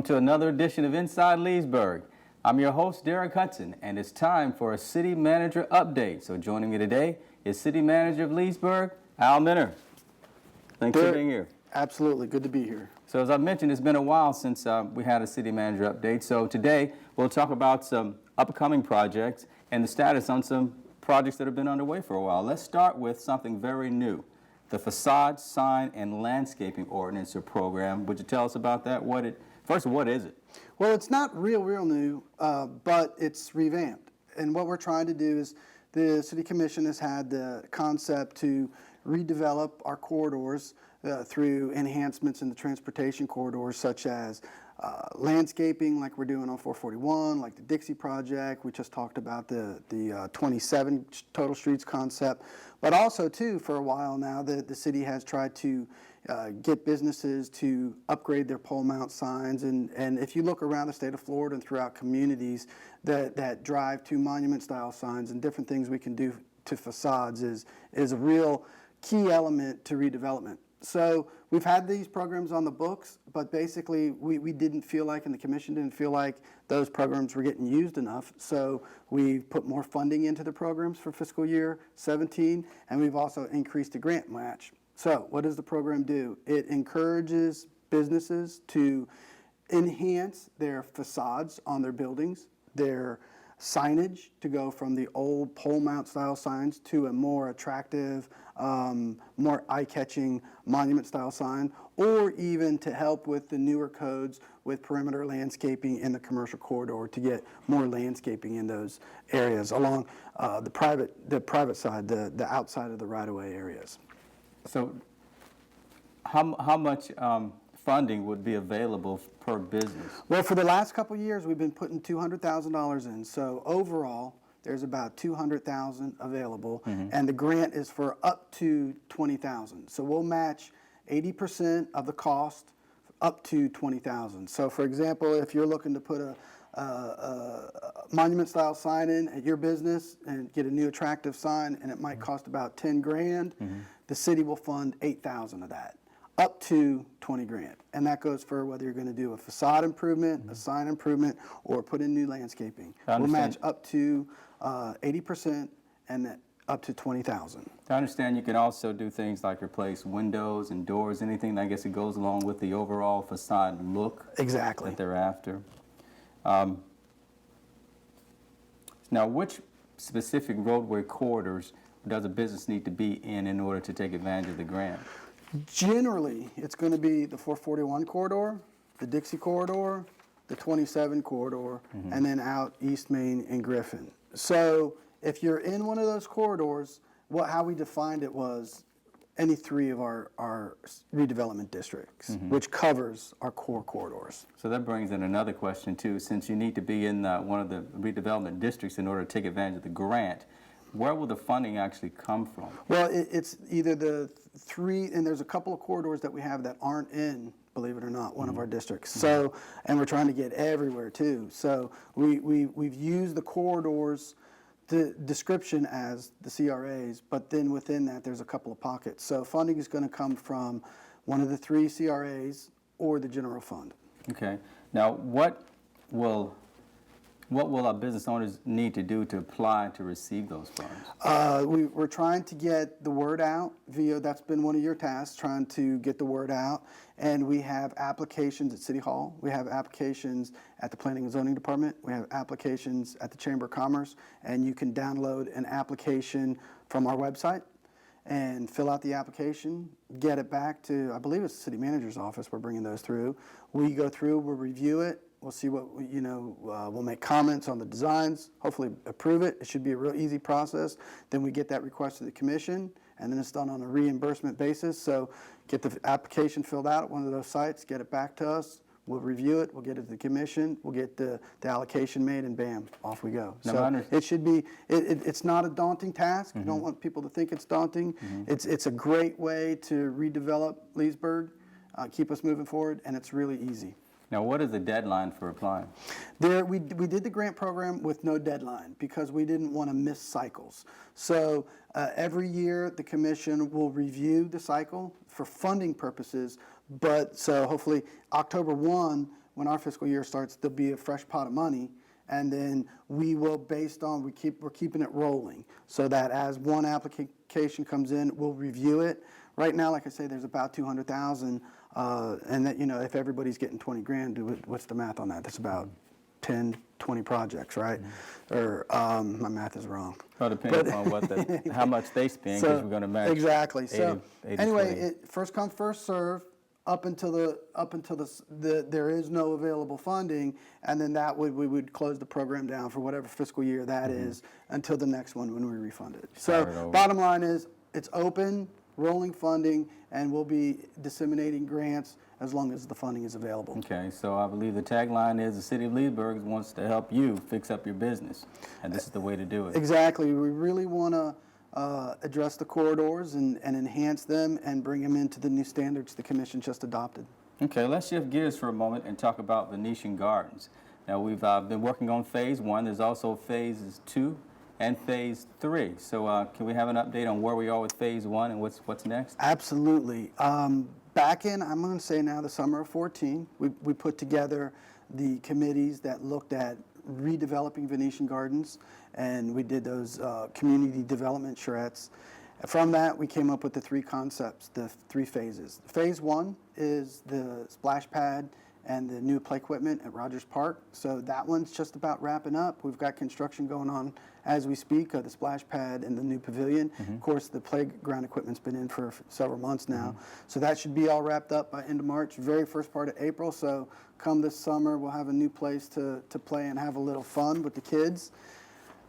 Welcome to another edition of Inside Leesburg. I'm your host, Derek Hudson, and it's time for a City Manager Update. So joining me today is City Manager of Leesburg, Al Minner. Thanks for being here. Absolutely, good to be here. So as I mentioned, it's been a while since we had a City Manager Update. So today we'll talk about some upcoming projects and the status on some projects that have been underway for a while. Let's start with something very new. The Facade, Sign, and Landscaping Ordinance or Program. Would you tell us about that? First, what is it? Well, it's not real new, but it's revamped. And what we're trying to do is the City Commission has had the concept to redevelop our corridors through enhancements in the transportation corridors, such as landscaping like we're doing on 441, like the Dixie project. We just talked about the 27 total streets concept. But also, too, for a while now, the city has tried to get businesses to upgrade their pole mount signs. And if you look around the state of Florida and throughout communities that drive to monument-style signs and different things we can do to facades is a real key element to redevelopment. So we've had these programs on the books, but basically we didn't feel like, and the commission didn't feel like, those programs were getting used enough. So we put more funding into the programs for fiscal year 17, and we've also increased the grant match. So what does the program do? It encourages businesses to enhance their facades on their buildings, their signage to go from the old pole mount style signs to a more attractive, more eye-catching monument style sign, or even to help with the newer codes with perimeter landscaping in the commercial corridor to get more landscaping in those areas along the private side, the outside of the right-of-way areas. So how much funding would be available per business? Well, for the last couple of years, we've been putting $200,000 in. So overall, there's about $200,000 available, and the grant is for up to $20,000. So we'll match 80% of the cost up to $20,000. So, for example, if you're looking to put a monument-style sign in at your business and get a new attractive sign, and it might cost about 10 grand, the city will fund 8,000 of that, up to 20 grand. And that goes for whether you're going to do a facade improvement, a sign improvement, or put in new landscaping. We'll match up to 80% and that up to 20,000. I understand you can also do things like replace windows and doors, anything I guess it goes along with the overall facade look. Exactly. That they're after. Now, which specific roadway corridors does a business need to be in order to take advantage of the grant? Generally, it's going to be the 441 corridor, the Dixie corridor, the 27 corridor, and then out East Main and Griffin. So if you're in one of those corridors, how we defined it was any three of our redevelopment districts, which covers our core corridors. So that brings in another question, too. Since you need to be in one of the redevelopment districts in order to take advantage of the grant, where will the funding actually come from? Well, it's either the three, and there's a couple of corridors that we have that aren't in, believe it or not, one of our districts. So, and we're trying to get everywhere too. So we've used the corridors, the description as the CRAs, but then within that there's a couple of pockets. So funding is going to come from one of the three CRAs or the general fund. Okay. Now, what will our business owners need to do to apply to receive those funds? We're trying to get the word out via, that's been one of your tasks, trying to get the word out. And we have applications at City Hall. We have applications at the Planning and Zoning Department. We have applications at the Chamber of Commerce. And you can download an application from our website and fill out the application, get it back to, I believe it's the City Manager's office. We're bringing those through. We go through, we'll review it. We'll see what, we'll make comments on the designs, hopefully approve it. It should be a real easy process. Then we get that request to the commission, and then it's done on a reimbursement basis. So get the application filled out at one of those sites, get it back to us. We'll review it, we'll get it to the commission, we'll get the allocation made, and bam, off we go. So it should be, it's not a daunting task. I don't want people to think it's daunting. It's a great way to redevelop Leesburg, keep us moving forward, and it's really easy. Now, what is the deadline for applying? We did the grant program with no deadline because we didn't want to miss cycles. So every year the commission will review the cycle for funding purposes, but so hopefully October 1 when our fiscal year starts, there'll be a fresh pot of money, and then we will, based on, we're keeping it rolling, so that as one application comes in, we'll review it. Right now, like I say, there's about 200,000, and that, if everybody's getting 20 grand, what's the math on that? That's about 10, 20 projects, right? Or my math is wrong. Well, depending upon how much they spend, because we're going to match. Exactly. 80, So 80, anyway, 20. first come, first serve. Up until there is no available funding, and then we would close the program down for whatever fiscal year that is until the next one when we refund it. So bottom line is, it's open, rolling funding, and we'll be disseminating grants as long as the funding is available. Okay, so I believe the tagline is the City of Leesburg wants to help you fix up your business, and this is the way to do it. Exactly. We really want to address the corridors and enhance them and bring them into the new standards the Commission just adopted. Okay, let's shift gears for a moment and talk about Venetian Gardens. Now, we've been working on Phase 1. There's also Phases 2 and Phase 3. So can we have an update on where we are with Phase 1 and what's next? Absolutely. Back in, I'm going to say now, the summer of 14, we put together the committees that looked at redeveloping Venetian Gardens, and we did those community development charrettes. From that, we came up with the three concepts, the three phases. Phase 1 is the splash pad and the new play equipment at Rogers Park. So that one's just about wrapping up. We've got construction going on as we speak of the splash pad and the new pavilion. Of course, the playground equipment's been in for several months now. So that should be all wrapped up by end of March, very first part of April. So come this summer, we'll have a new place to play and have a little fun with the kids.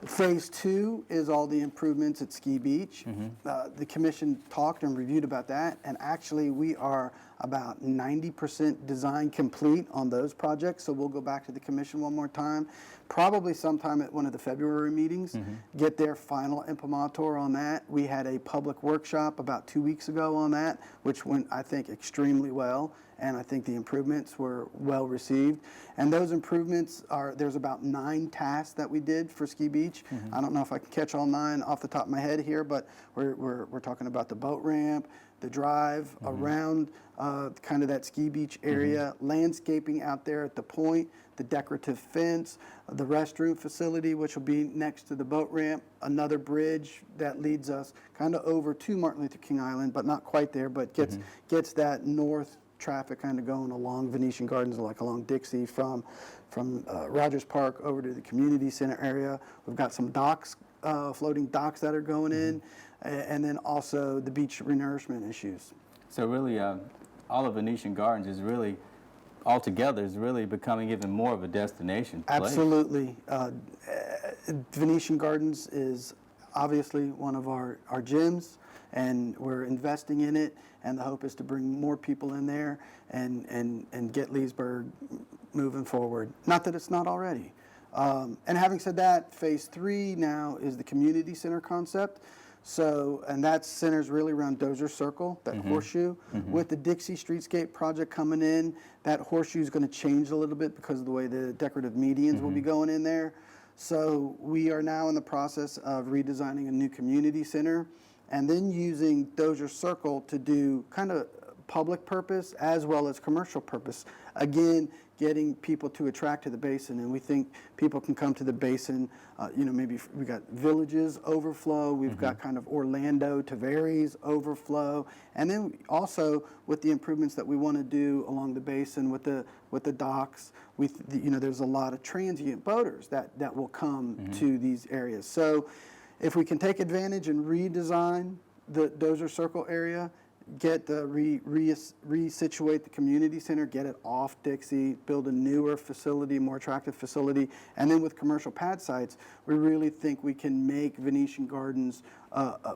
Phase 2 is all the improvements at Ski Beach. The Commission talked and reviewed about that, and actually we are about 90% design complete on those projects, so we'll go back to the Commission one more time, probably sometime at one of the February meetings, get their final imprimatur on that. We had a public workshop about 2 weeks ago on that, which went, I think, extremely well, and I think the improvements were well received. And those improvements there's about 9 tasks that we did for Ski Beach. I don't know if I can catch all 9 off the top of my head here, but we're talking about the boat ramp, the drive around kind of that Ski Beach area, landscaping out there at the point, the decorative fence, the restroom facility, which will be next to the boat ramp, another bridge that leads us kind of over to Martin Luther King Island, but not quite there, but gets that north traffic kind of going along Venetian Gardens, like along Dixie from Rogers Park over to the community center area. We've got some docks, floating docks that are going in, and then also the beach renourishment issues. So really, all of Venetian Gardens is really, altogether, is really becoming even more of a destination place. Absolutely. Venetian Gardens is obviously one of our gyms, and we're investing in it, and the hope is to bring more people in there and get Leesburg moving forward. Not that it's not already. And having said that, Phase 3 now is the community center concept. So, and that centers really around Dozier Circle, that horseshoe. With the Dixie Streetscape project coming in, that horseshoe is going to change a little bit because of the way the decorative medians will be going in there. So we are now in the process of redesigning a new community center and then using Dozier Circle to do kind of public purpose as well as commercial purpose. Again, getting people to attract to the basin, and we think people can come to the basin, maybe we got Villages overflow, we've got kind of Orlando, Tavares overflow, and then also with the improvements that we want to do along the basin with the docks, there's a lot of transient boaters that will come to these areas. So if we can take advantage and redesign the Dozier Circle area, get the resituate the community center, get it off Dixie, build a newer facility, more attractive facility, and then with commercial pad sites, we really think we can make Venetian Gardens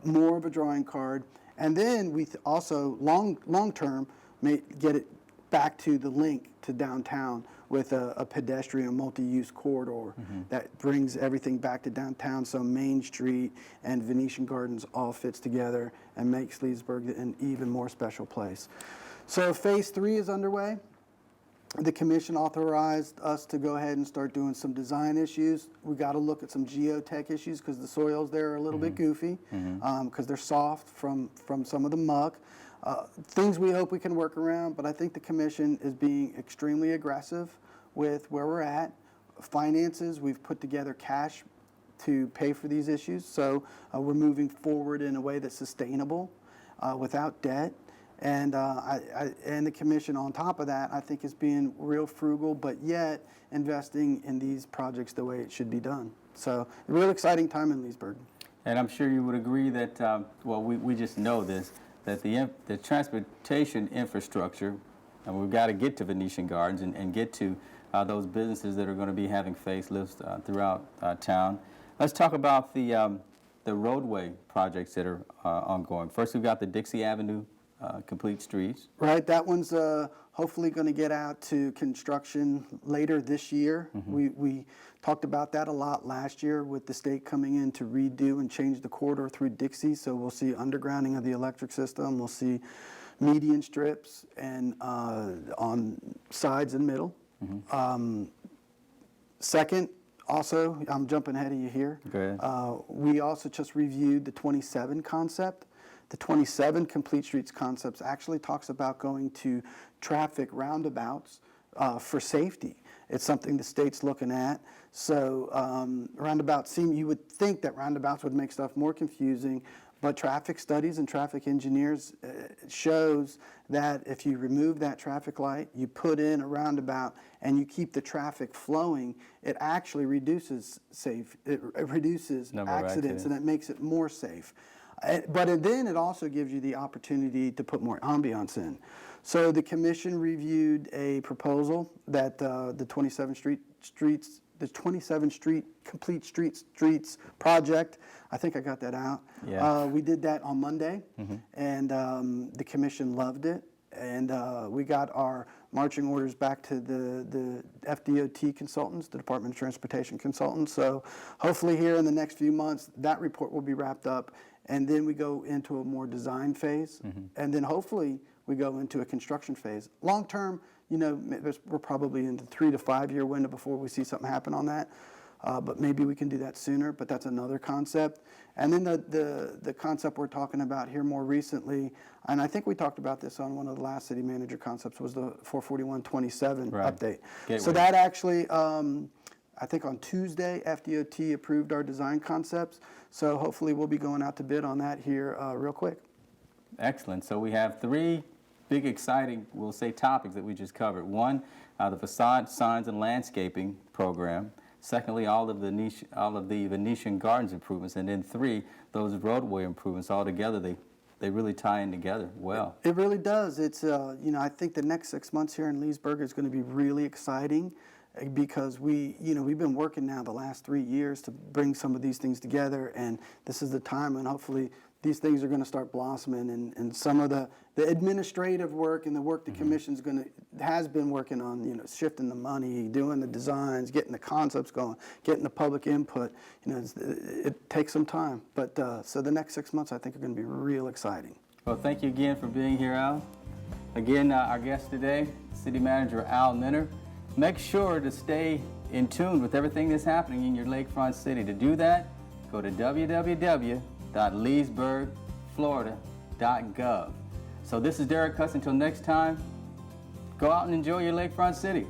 more of a drawing card, and then we also long term may get it back to the link to downtown with a pedestrian multi-use corridor that brings everything back to downtown, so Main Street and Venetian Gardens all fits together and makes Leesburg an even more special place. So Phase 3 is underway. The Commission authorized us to go ahead and start doing some design issues. We got to look at some geotech issues because the soils there are a little bit goofy because they're soft from some of the muck. things we hope we can work around, but I think the commission is being extremely aggressive with where we're at. Finances, we've put together cash to pay for these issues, so we're moving forward in a way that's sustainable without debt. And and the commission on top of that, I think, is being real frugal, but yet investing in these projects the way it should be done. So a real exciting time in Leesburg. And I'm sure you would agree that, well, we just know this, that the transportation infrastructure, and we've got to get to Venetian Gardens and get to those businesses that are going to be having facelifts throughout town. Let's talk about the roadway projects that are ongoing. First, we've got the Dixie Avenue complete streets. Right, that one's hopefully going to get out to construction later this year. We talked about that a lot last year with the state coming in to redo and change the corridor through Dixie, so we'll see undergrounding of the electric system, we'll see median strips and on sides and middle. Second, also, I'm jumping ahead of you here. Go ahead. We also just reviewed the 27 concept. The 27 complete streets concepts actually talks about going to traffic roundabouts for safety. It's something the state's looking at. So roundabouts you would think that roundabouts would make stuff more confusing, but traffic studies and traffic engineers shows that if you remove that traffic light, you put in a roundabout, and you keep the traffic flowing, it actually reduces reduces accidents, and it makes it more safe. But then it also gives you the opportunity to put more ambiance in. So the commission reviewed a proposal that the 27 Street Complete Streets project. I think I got that out. Yeah. We did that on Monday, and the commission loved it. And we got our marching orders back to the FDOT consultants, the Department of Transportation consultants. So hopefully here in the next few months, that report will be wrapped up. And then we go into a more design phase, and then hopefully we go into a construction phase. Long term, we're probably in the 3 to 5 year window before we see something happen on that. But maybe we can do that sooner, but that's another concept. And then the concept we're talking about here more recently, and I think we talked about this on one of the last city manager concepts, was the 44127 update. Gateway. So that actually, I think on Tuesday, FDOT approved our design concepts. So hopefully we'll be going out to bid on that here real quick. Excellent. So we have 3 big, exciting, we'll say, topics that we just covered. One, the Facade, Signs, and Landscaping program. Secondly, all of the Venetian Gardens improvements. And then 3, those roadway improvements. All together, they really tie in together well. It really does. It's, I think the next 6 months here in Leesburg is going to be really exciting, because we've been working now the last 3 years to bring some of these things together, and this is the time when hopefully these things are going to start blossoming, and some of the administrative work and the work the commission's has been working on, shifting the money, doing the designs, getting the concepts going, getting the public input, it takes some time, but so the next 6 months I think are going to be real exciting. Well, thank you again for being here, Al. Again, our guest today, City Manager Al Minner. Make sure to stay in tune with everything that's happening in your lakefront city. To do that, go to www.leesburgflorida.gov. So this is Derek Cuss. Until next time, go out and enjoy your lakefront city.